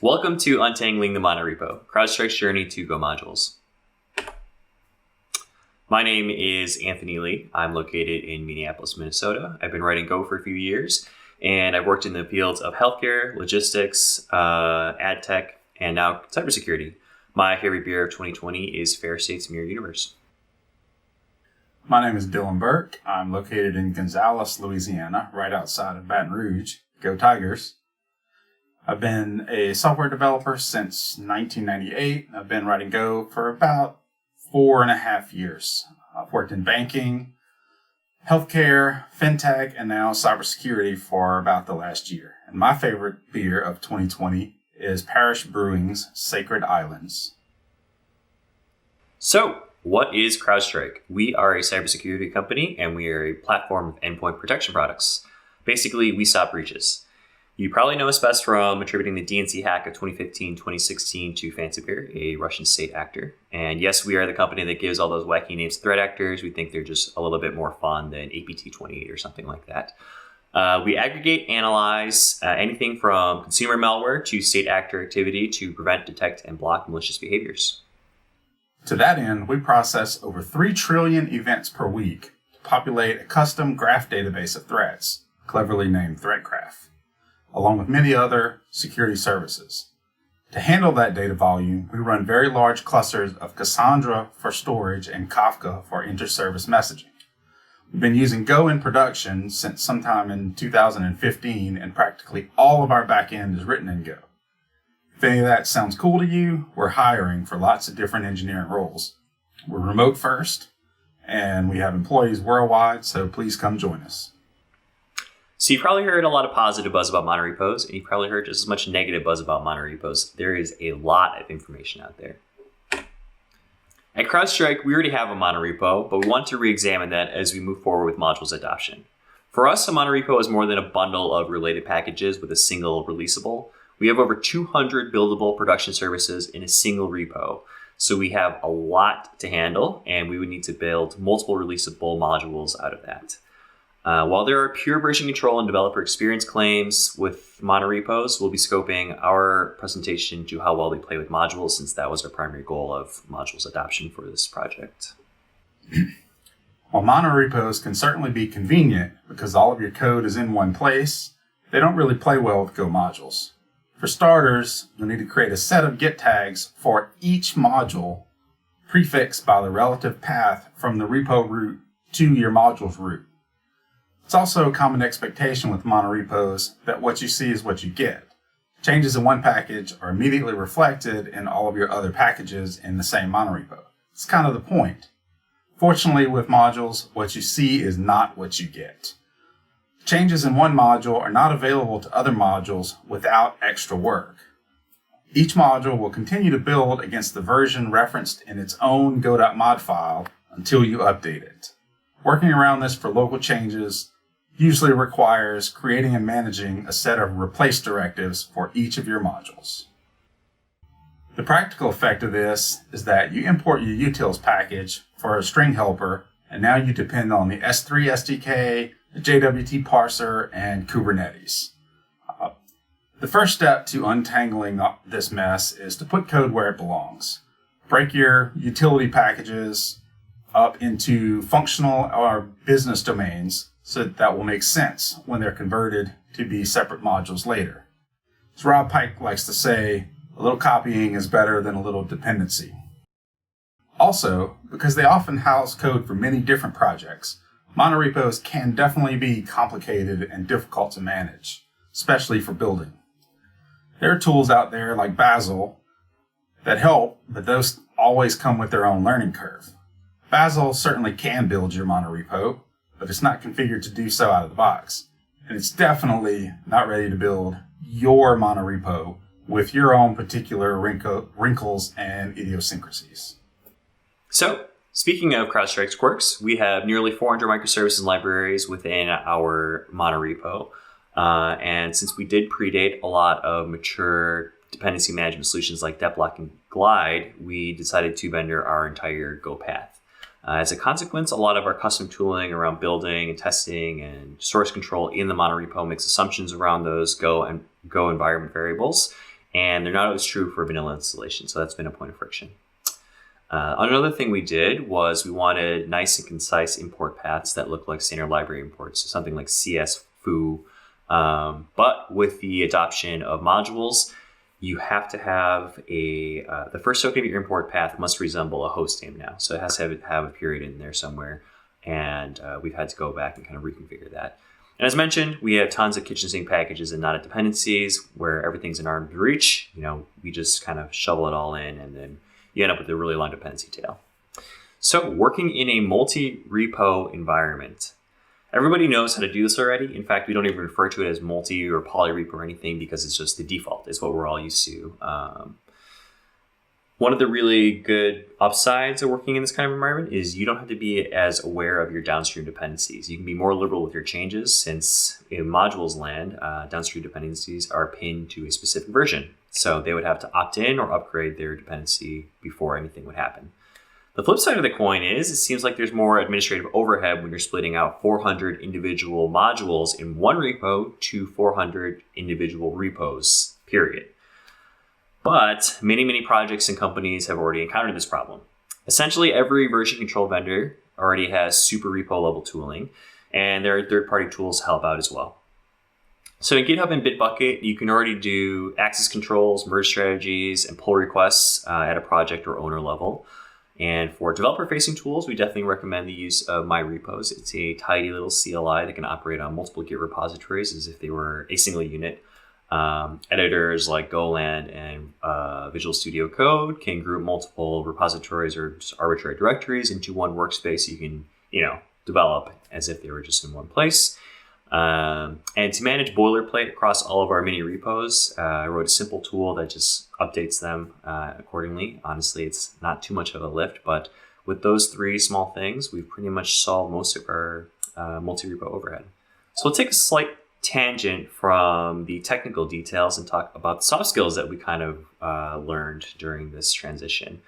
Welcome to Untangling the Monorepo, CrowdStrike's journey to Go modules. My name is Anthony Lee. I'm located in Minneapolis, Minnesota. I've been writing Go for a few years, and I've worked in the fields of healthcare, logistics, ad tech, and now cybersecurity. My favorite beer of 2020 is Fair States Mirror Universe. My name is Dylan Bourque. I'm located in Gonzales, Louisiana, right outside of Baton Rouge. Go Tigers. I've been a software developer since 1998. I've been writing Go for about 4.5 years. I've worked in banking, healthcare, fintech, and now cybersecurity for about the last year. And my favorite beer of 2020 is Parish Brewing's Sacred Islands. So, what is CrowdStrike? We are a cybersecurity company, and we are a platform of endpoint protection products. Basically, we stop breaches. You probably know us best from attributing the DNC hack of 2015-2016 to Fancifear, a Russian state actor. And yes, we are the company that gives all those wacky names to threat actors. We think they're just a little bit more fun than APT28 or something like that. We aggregate, analyze anything from consumer malware to state actor activity to prevent, detect, and block malicious behaviors. To that end, we process over 3 trillion events per week to populate a custom graph database of threats, cleverly named ThreatGraph, along with many other security services. To handle that data volume, we run very large clusters of Cassandra for storage and Kafka for inter-service messaging. We've been using Go in production since sometime in 2015, and practically all of our backend is written in Go. If any of that sounds cool to you, we're hiring for lots of different engineering roles. We're remote first, and we have employees worldwide, so please come join us. So you've probably heard a lot of positive buzz about monorepos, and you've probably heard just as much negative buzz about monorepos. There is a lot of information out there. At CrowdStrike, we already have a monorepo, but we want to re-examine that as we move forward with modules adoption. For us, a monorepo is more than a bundle of related packages with a single releasable. We have over 200 buildable production services in a single repo. So we have a lot to handle, and we would need to build multiple releasable modules out of that. While there are pure version control and developer experience claims with monorepos, we'll be scoping our presentation to how well they play with modules, since that was our primary goal of modules adoption for this project. While monorepos can certainly be convenient because all of your code is in one place, they don't really play well with Go modules. For starters, you'll need to create a set of Git tags for each module prefixed by the relative path from the repo root to your module's root. It's also a common expectation with monorepos that what you see is what you get. Changes in one package are immediately reflected in all of your other packages in the same monorepo. It's kind of the point. Fortunately, with modules, what you see is not what you get. Changes in one module are not available to other modules without extra work. Each module will continue to build against the version referenced in its own go.mod file until you update it. Working around this for local changes usually requires creating and managing a set of replace directives for each of your modules. The practical effect of this is that you import your utils package for a string helper, and now you depend on the S3 SDK, the JWT parser, and Kubernetes. The first step to untangling this mess is to put code where it belongs. Break your utility packages up into functional or business domains so that will make sense when they're converted to be separate modules later. As Rob Pike likes to say, a little copying is better than a little dependency. Also, because they often house code for many different projects, monorepos can definitely be complicated and difficult to manage, especially for building. There are tools out there like Bazel that help, but those always come with their own learning curve. Bazel certainly can build your monorepo, but it's not configured to do so out of the box. And it's definitely not ready to build your monorepo with your own particular wrinkles and idiosyncrasies. So, speaking of CrowdStrike's quirks, we have nearly 400 microservices and libraries within our monorepo. And since we did predate a lot of mature dependency management solutions like Deplock and Glide, we decided to vendor our entire Go path. As a consequence, a lot of our custom tooling around building and testing and source control in the monorepo makes assumptions around those Go environment variables. and they're not always true for vanilla installation. So that's been a point of friction. Another thing we did was we wanted nice and concise import paths that look like standard library imports, so something like CS, foo. But with the adoption of modules, you have to have the first token of your import path must resemble a host name now. So it has to have a period in there somewhere. And we've had to go back and kind of reconfigure that. And as mentioned, we have tons of kitchen sink packages and not dependencies where everything's in arm's reach. We just kind of shovel it all in, and then you end up with a really long dependency tail. So working in a multi-repo environment. Everybody knows how to do this already. In fact, we don't even refer to it as multi or polyrepo or anything because it's just the default. It's what we're all used to. One of the really good upsides of working in this kind of environment is you don't have to be as aware of your downstream dependencies. You can be more liberal with your changes since in modules land, downstream dependencies are pinned to a specific version. So they would have to opt in or upgrade their dependency before anything would happen. The flip side of the coin is it seems like there's more administrative overhead when you're splitting out 400 individual modules in one repo to 400 individual repos, period. But many projects and companies have already encountered this problem. Essentially, every version control vendor already has super repo level tooling, and there are third-party tools to help out as well. So in GitHub and Bitbucket, you can already do access controls, merge strategies, and pull requests at a project or owner level. And for developer-facing tools, we definitely recommend the use of MyRepos. It's a tidy little CLI that can operate on multiple Git repositories as if they were a single unit. Editors like Golang and Visual Studio Code can group multiple repositories or just arbitrary directories into one workspace you can, develop as if they were just in one place. And to manage boilerplate across all of our mini repos, I wrote a simple tool that just updates them accordingly. Honestly, it's not too much of a lift, but with those three small things, we've pretty much solved most of our multi-repo overhead. So we'll take a slight tangent from the technical details and talk about the soft skills that we kind of learned during this transition.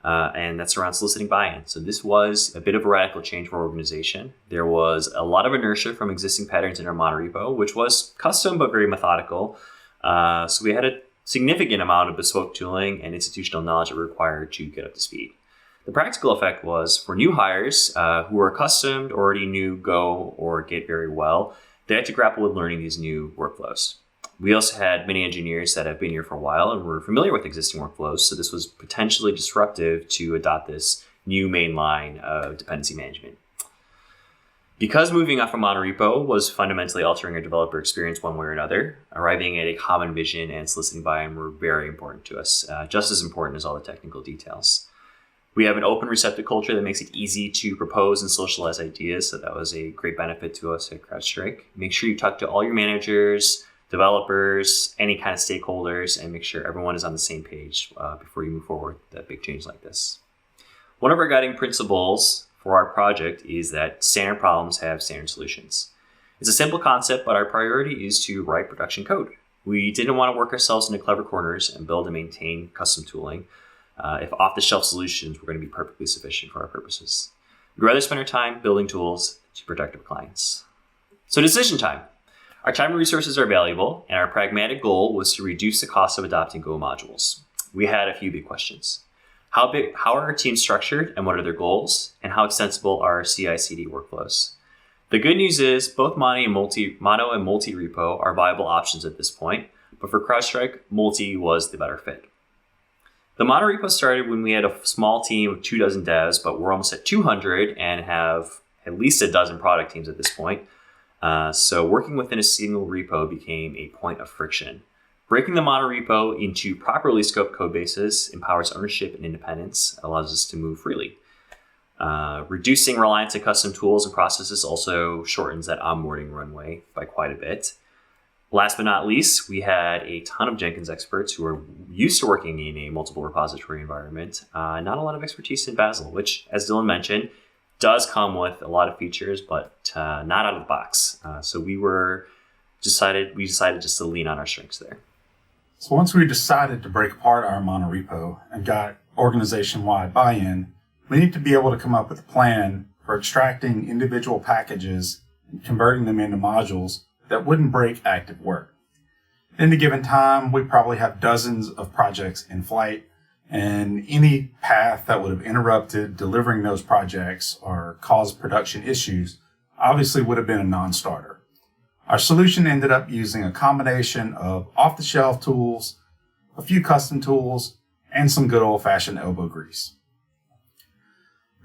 And that's around soliciting buy-in. So this was a bit of a radical change for our organization. There was a lot of inertia from existing patterns in our monorepo, which was custom but very methodical. So we had a significant amount of bespoke tooling and institutional knowledge that were required to get up to speed. The practical effect was for new hires who were accustomed, already knew Go or Git very well, they had to grapple with learning these new workflows. We also had many engineers that have been here for a while and were familiar with existing workflows, so this was potentially disruptive to adopt this new main line of dependency management. Because moving off of Monorepo was fundamentally altering our developer experience one way or another, arriving at a common vision and soliciting buy-in were very important to us, just as important as all the technical details. We have an open, receptive culture that makes it easy to propose and socialize ideas, so that was a great benefit to us at CrowdStrike. Make sure you talk to all your managers, developers, any kind of stakeholders, and make sure everyone is on the same page before you move forward with a big change like this. One of our guiding principles for our project is that standard problems have standard solutions. It's a simple concept, but our priority is to write production code. We didn't want to work ourselves into clever corners and build and maintain custom tooling. If off-the-shelf solutions were going to be perfectly sufficient for our purposes. We'd rather spend our time building tools to protect our clients. So decision time. Our time and resources are valuable, and our pragmatic goal was to reduce the cost of adopting Go modules. We had a few big questions. How are our teams structured and what are their goals? And how extensible are our CI/CD workflows? The good news is both mono and multi-repo are viable options at this point, but for CrowdStrike, multi was the better fit. The monorepo started when we had a small team of 24 devs, but we're almost at 200 and have at least a dozen product teams at this point. So working within a single repo became a point of friction. Breaking the monorepo into properly scoped code bases empowers ownership and independence, allows us to move freely. Reducing reliance on custom tools and processes also shortens that onboarding runway by quite a bit. Last but not least, we had a ton of Jenkins experts who are used to working in a multiple repository environment. Not a lot of expertise in Bazel, which, as Dylan mentioned, does come with a lot of features, but not out of the box. So we decided just to lean on our strengths there. So once we decided to break apart our monorepo and got organization-wide buy-in, we need to be able to come up with a plan for extracting individual packages and converting them into modules that wouldn't break active work. At any given time, we probably have dozens of projects in flight, and any path that would have interrupted delivering those projects or caused production issues obviously would have been a non-starter. Our solution ended up using a combination of off-the-shelf tools, a few custom tools, and some good old-fashioned elbow grease.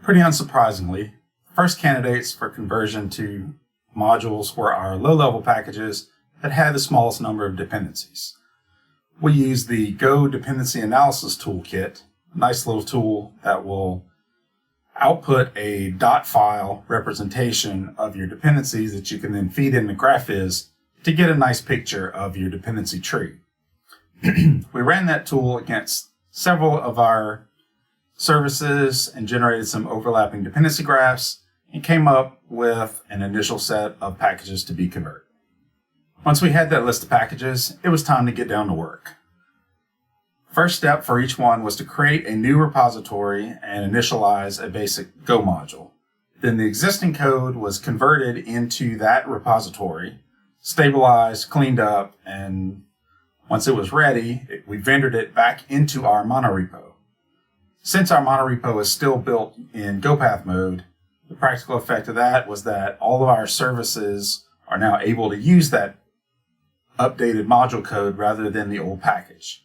Pretty unsurprisingly, first candidates for conversion to modules were our low-level packages that had the smallest number of dependencies. We use the Go Dependency Analysis toolkit, a nice little tool that will output a dot file representation of your dependencies that you can then feed into Graphiz to get a nice picture of your dependency tree. We ran that tool against several of our services and generated some overlapping dependency graphs and came up with an initial set of packages to be converted. Once we had that list of packages, it was time to get down to work. First step for each one was to create a new repository and initialize a basic Go module. Then the existing code was converted into that repository, stabilized, cleaned up, and once it was ready, we vendored it back into our Monorepo. Since our Monorepo is still built in GoPath mode, the practical effect of that was that all of our services are now able to use that updated module code rather than the old package.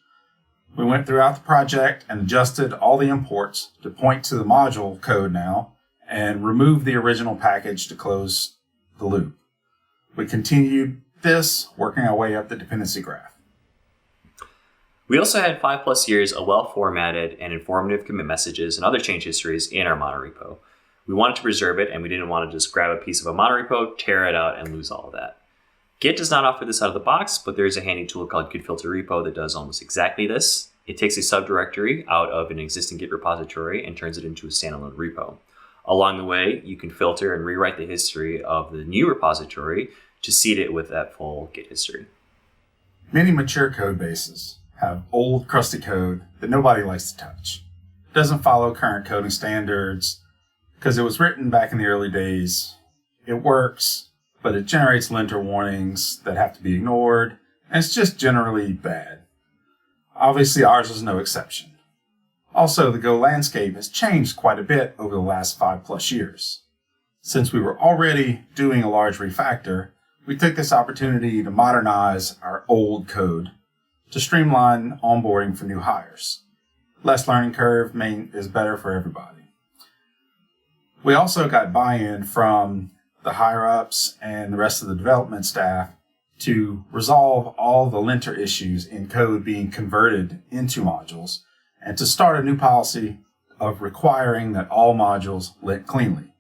We went throughout the project and adjusted all the imports to point to the module code now and removed the original package to close the loop. We continued this, working our way up the dependency graph. We also had 5+ years of well-formatted and informative commit messages and other change histories in our Monorepo. We wanted to preserve it, and we didn't want to just grab a piece of a Monorepo, tear it out, and lose all of that. Git does not offer this out of the box, but there is a handy tool called GitFilterRepo that does almost exactly this. It takes a subdirectory out of an existing Git repository and turns it into a standalone repo. Along the way, you can filter and rewrite the history of the new repository to seed it with that full Git history. Many mature code bases have old, crusty code that nobody likes to touch. It doesn't follow current coding standards because it was written back in the early days. It works, but it generates linter warnings that have to be ignored, and it's just generally bad. Obviously, ours is no exception. Also, the Go landscape has changed quite a bit over the last 5+ years. Since we were already doing a large refactor, we took this opportunity to modernize our old code to streamline onboarding for new hires. Less learning curve is better for everybody. We also got buy-in from the higher-ups and the rest of the development staff to resolve all the linter issues in code being converted into modules and to start a new policy of requiring that all modules lint cleanly.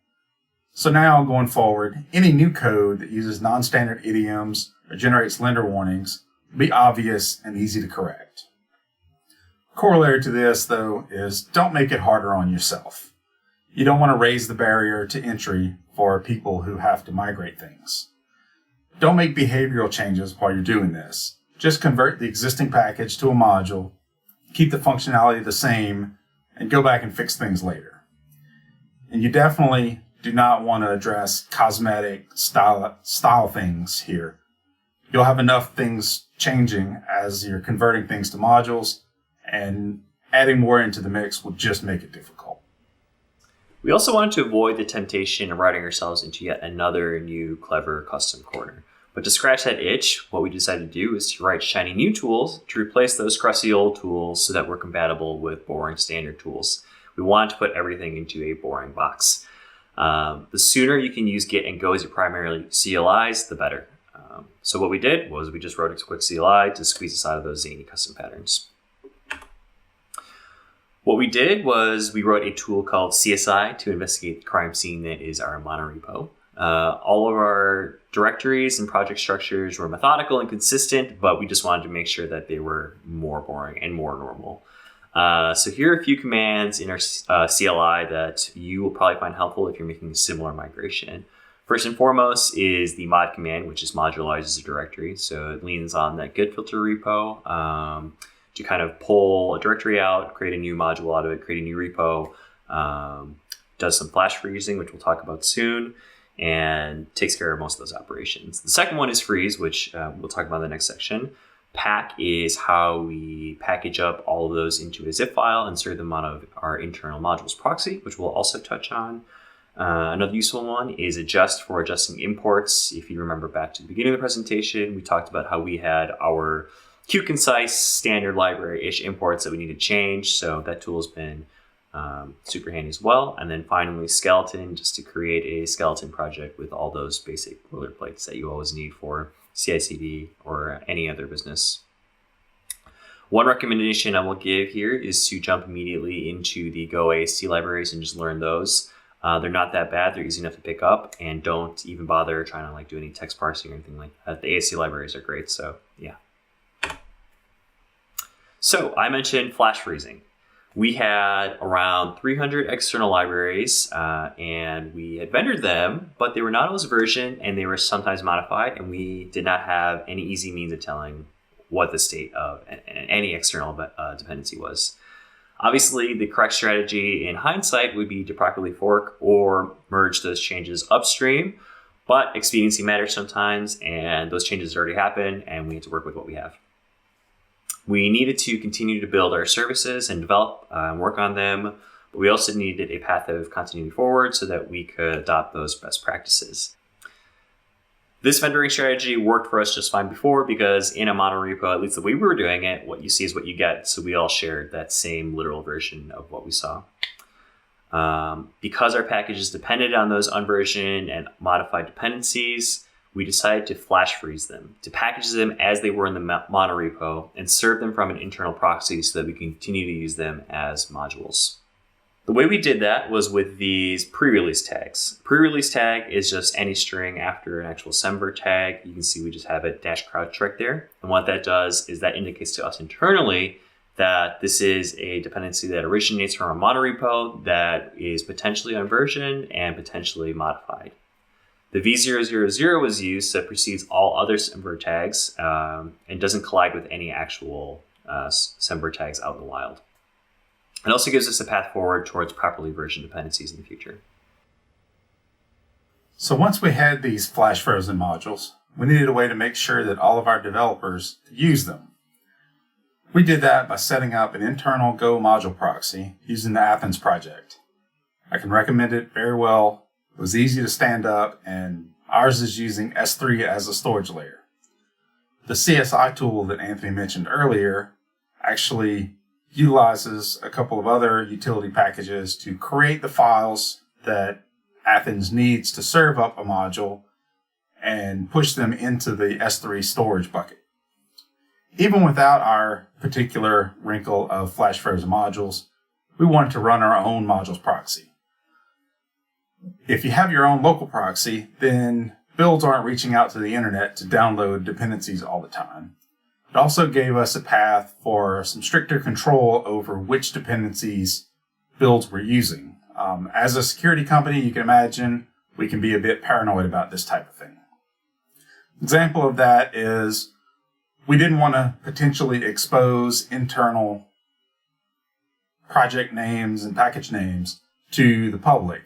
So now, going forward, any new code that uses non-standard idioms or generates linter warnings will be obvious and easy to correct. Corollary to this, though, is don't make it harder on yourself. You don't want to raise the barrier to entry for people who have to migrate things. Don't make behavioral changes while you're doing this. Just convert the existing package to a module, keep the functionality the same, and go back and fix things later. And you definitely do not want to address cosmetic style things here. You'll have enough things changing as you're converting things to modules, and adding more into the mix will just make it difficult. We also wanted to avoid the temptation of writing ourselves into yet another new, clever custom corner. But to scratch that itch, what we decided to do is to write shiny new tools to replace those crusty old tools so that we're compatible with boring standard tools. We wanted to put everything into a boring box. The sooner you can use Git and Go as your primary CLIs, the better. So what we did was we just wrote a quick CLI to squeeze us out of those zany custom patterns. What we did was we wrote a tool called CSI to investigate the crime scene that is our Monorepo. All of our directories and project structures were methodical and consistent, but we just wanted to make sure that they were more boring and more normal. So here are a few commands in our CLI that you will probably find helpful if you're making a similar migration. First and foremost is the mod command, which is modularizes a directory. So it leans on that git filter repo to kind of pull a directory out, create a new module out of it, create a new repo, does some flash freezing, which we'll talk about soon, and takes care of most of those operations. The second one is freeze, which we'll talk about in the next section. Pack is how we package up all of those into a zip file and serve them on our internal Modules Proxy, which we'll also touch on. Another useful one is adjust for adjusting imports. If you remember back to the beginning of the presentation, we talked about how we had our cute, concise, standard library-ish imports that we need to change. So that tool has been super handy as well. And then finally, skeleton, just to create a skeleton project with all those basic boilerplates that you always need for CI/CD or any other business. One recommendation I will give here is to jump immediately into the Go AST libraries and just learn those. They're not that bad. They're easy enough to pick up, and don't even bother trying to do any text parsing or anything like that. The AST libraries are great. So yeah. So I mentioned flash freezing. We had around 300 external libraries, and we had vendored them, but they were not always versioned, and they were sometimes modified, and we did not have any easy means of telling what the state of any external dependency was. Obviously, the correct strategy in hindsight would be to properly fork or merge those changes upstream, but expediency matters sometimes, and those changes already happened, and we had to work with what we have. We needed to continue to build our services and develop and work on them, but we also needed a path of continuity forward so that we could adopt those best practices. This vendoring strategy worked for us just fine before because in a monorepo, at least the way we were doing it, what you see is what you get. So we all shared that same literal version of what we saw. Because our packages depended on those unversioned and modified dependencies, we decided to flash freeze them, to package them as they were in the monorepo and serve them from an internal proxy so that we can continue to use them as modules. The way we did that was with these pre-release tags. Pre-release tag is just any string after an actual semver tag. You can see we just have a -CrowdStrike there. And what that does is that indicates to us internally that this is a dependency that originates from a monorepo that is potentially unversioned and potentially modified. The V000 was used so it precedes all other semver tags and doesn't collide with any actual semver tags out in the wild. It also gives us a path forward towards properly versioned dependencies in the future. So once we had these flash frozen modules, we needed a way to make sure that all of our developers could use them. We did that by setting up an internal Go module proxy using the Athens project. I can recommend it very well. It was easy to stand up, and ours is using S3 as a storage layer. The CSI tool that Anthony mentioned earlier actually utilizes a couple of other utility packages to create the files that Athens needs to serve up a module and push them into the S3 storage bucket. Even without our particular wrinkle of flash frozen modules, we wanted to run our own Modules Proxy. If you have your own local proxy, then builds aren't reaching out to the internet to download dependencies all the time. It also gave us a path for some stricter control over which dependencies builds we're using. As a security company, you can imagine we can be a bit paranoid about this type of thing. Example of that is we didn't want to potentially expose internal project names and package names to the public.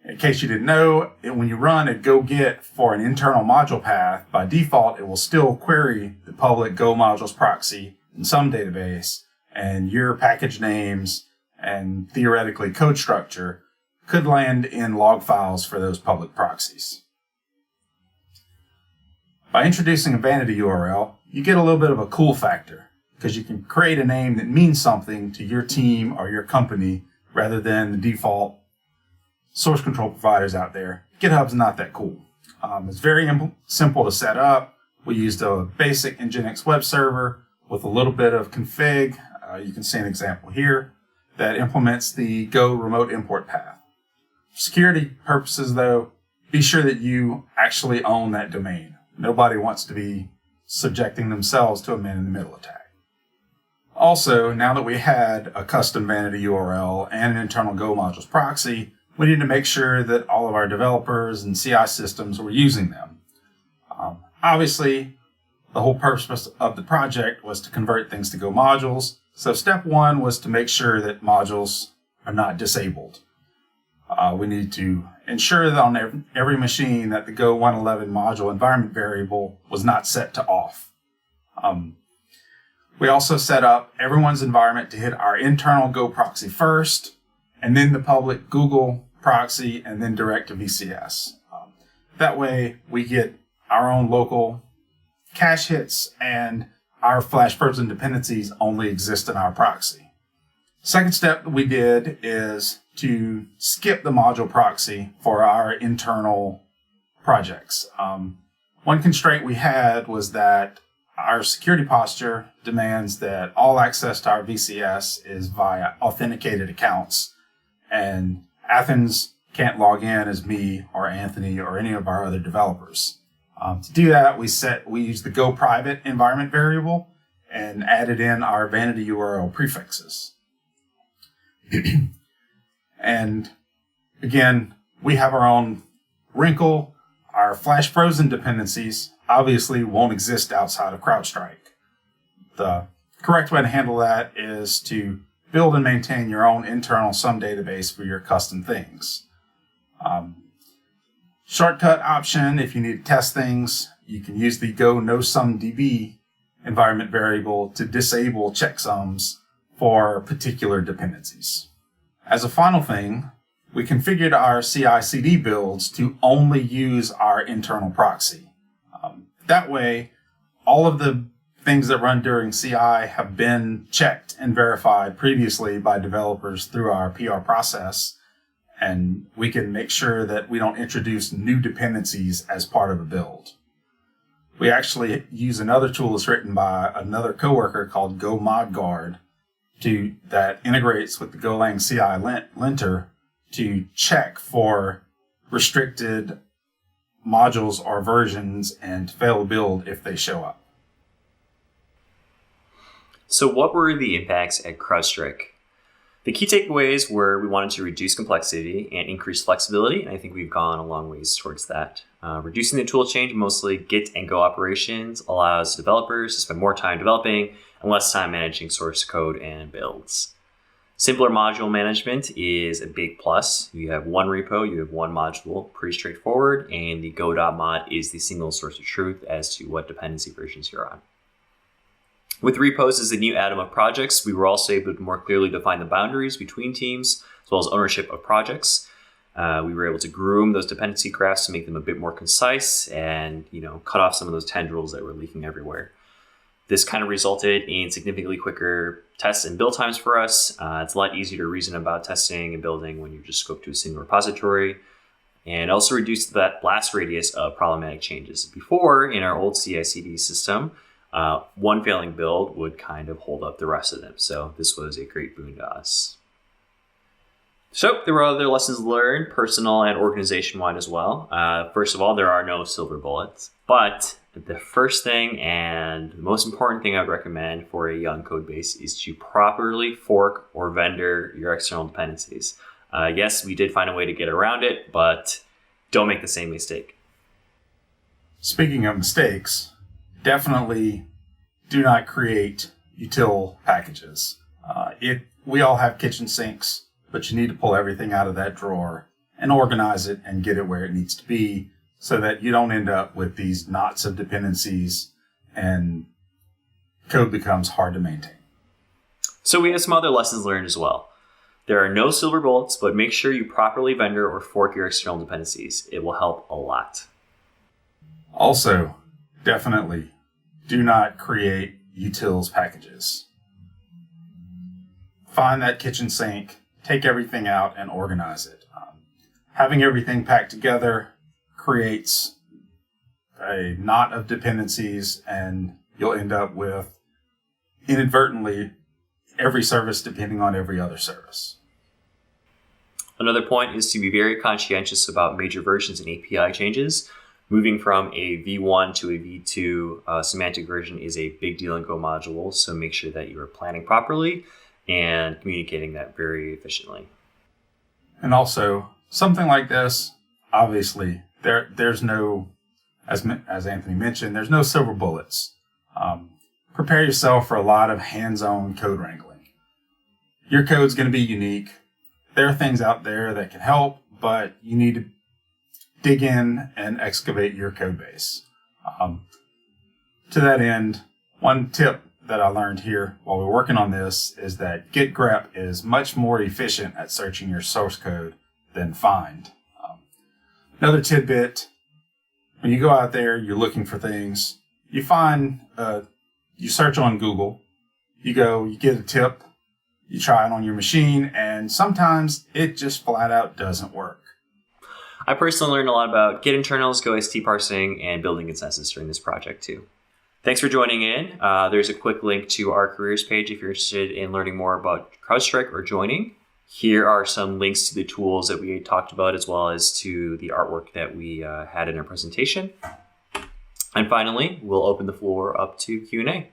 In case you didn't know, when you run a go get for an internal module path, by default, it will still query the public Go Modules Proxy in some database, and your package names and theoretically code structure could land in log files for those public proxies. By introducing a Vanity URL, you get a little bit of a cool factor because you can create a name that means something to your team or your company rather than the default source control providers out there. GitHub's not that cool. It's very simple to set up. We used a basic Nginx web server with a little bit of config. You can see an example here that implements the Go remote import path. For security purposes, though, be sure that you actually own that domain. Nobody wants to be subjecting themselves to a man-in-the-middle attack. Also, now that we had a custom Vanity URL and an internal Go Modules Proxy, we need to make sure that all of our developers and CI systems were using them. Obviously, the whole purpose of the project was to convert things to Go modules. So step one was to make sure that modules are not disabled. We need to ensure that on every machine that the Go 111 module environment variable was not set to off. We also set up everyone's environment to hit our internal Go proxy first, and then the public Google proxy, and then direct to VCS. That way we get our own local cache hits, and our flash frozen dependencies only exist in our proxy. Second step that we did is to skip the module proxy for our internal projects. One constraint we had was that our security posture demands that all access to our VCS is via authenticated accounts, and Athens can't log in as me or Anthony or any of our other developers. To do that, we used the Go private environment variable and added in our Vanity URL prefixes. And again, we have our own wrinkle. Our flash frozen dependencies obviously won't exist outside of CrowdStrike. The correct way to handle that is to build and maintain your own internal sum database for your custom things. Shortcut option, if you need to test things, you can use the Go NoSumDB environment variable to disable checksums for particular dependencies. As a final thing, we configured our CI/CD builds to only use our internal proxy. That way, all of the things that run during CI have been checked and verified previously by developers through our PR process, and we can make sure that we don't introduce new dependencies as part of a build. We actually use another tool that's written by another coworker called Go ModGuard that integrates with the Golang CI linter to check for restricted modules or versions and fail a build if they show up. So what were the impacts at CrowdStrike? The key takeaways were we wanted to reduce complexity and increase flexibility, and I think we've gone a long ways towards that. Reducing the tool chain, mostly Git and Go operations, allows developers to spend more time developing and less time managing source code and builds. Simpler module management is a big plus. You have one repo, you have one module, pretty straightforward, and the go.mod is the single source of truth as to what dependency versions you're on. With repos as a new atom of projects, we were also able to more clearly define the boundaries between teams, as well as ownership of projects. We were able to groom those dependency graphs to make them a bit more concise and, cut off some of those tendrils that were leaking everywhere. This kind of resulted in significantly quicker test and build times for us. It's a lot easier to reason about testing and building when you just scope to a single repository, and also reduced that blast radius of problematic changes. Before, in our old CI/CD system, one failing build would kind of hold up the rest of them. So this was a great boon to us. So there were other lessons learned, personal and organization-wide as well. First of all, there are no silver bullets, but the first thing and the most important thing I'd recommend for a young code base is to properly fork or vendor your external dependencies. Yes, we did find a way to get around it, but don't make the same mistake. Speaking of mistakes, definitely do not create util packages. We all have kitchen sinks, but you need to pull everything out of that drawer and organize it and get it where it needs to be, so that you don't end up with these knots of dependencies and code becomes hard to maintain. So we have some other lessons learned as well. There are no silver bullets, but make sure you properly vendor or fork your external dependencies. It will help a lot. Also, definitely do not create utils packages. Find that kitchen sink, take everything out, and organize it. Having everything packed together creates a knot of dependencies, and you'll end up with inadvertently every service depending on every other service. Another point is to be very conscientious about major versions and API changes. Moving from a V1 to a V2 semantic version is a big deal in Go modules, so make sure that you are planning properly and communicating that very efficiently. And also, something like this, obviously, there's no, as Anthony mentioned, there's no silver bullets. Prepare yourself for a lot of hands-on code wrangling. Your code's going to be unique. There are things out there that can help, but you need to dig in and excavate your code base. To that end, One tip that I learned here while we're working on this is that git grep is much more efficient at searching your source code than find. Another tidbit, when you go out there, you're looking for things, you find, you search on Google, you get a tip, you try it on your machine, and sometimes it just flat out doesn't work. I personally learned a lot about Git internals, GoST parsing, and building consensus during this project too. Thanks for joining in. There's a quick link to our careers page if you're interested in learning more about CrowdStrike or joining. Here are some links to the tools that we talked about, as well as to the artwork that we had in our presentation. And finally, we'll open the floor up to Q&A.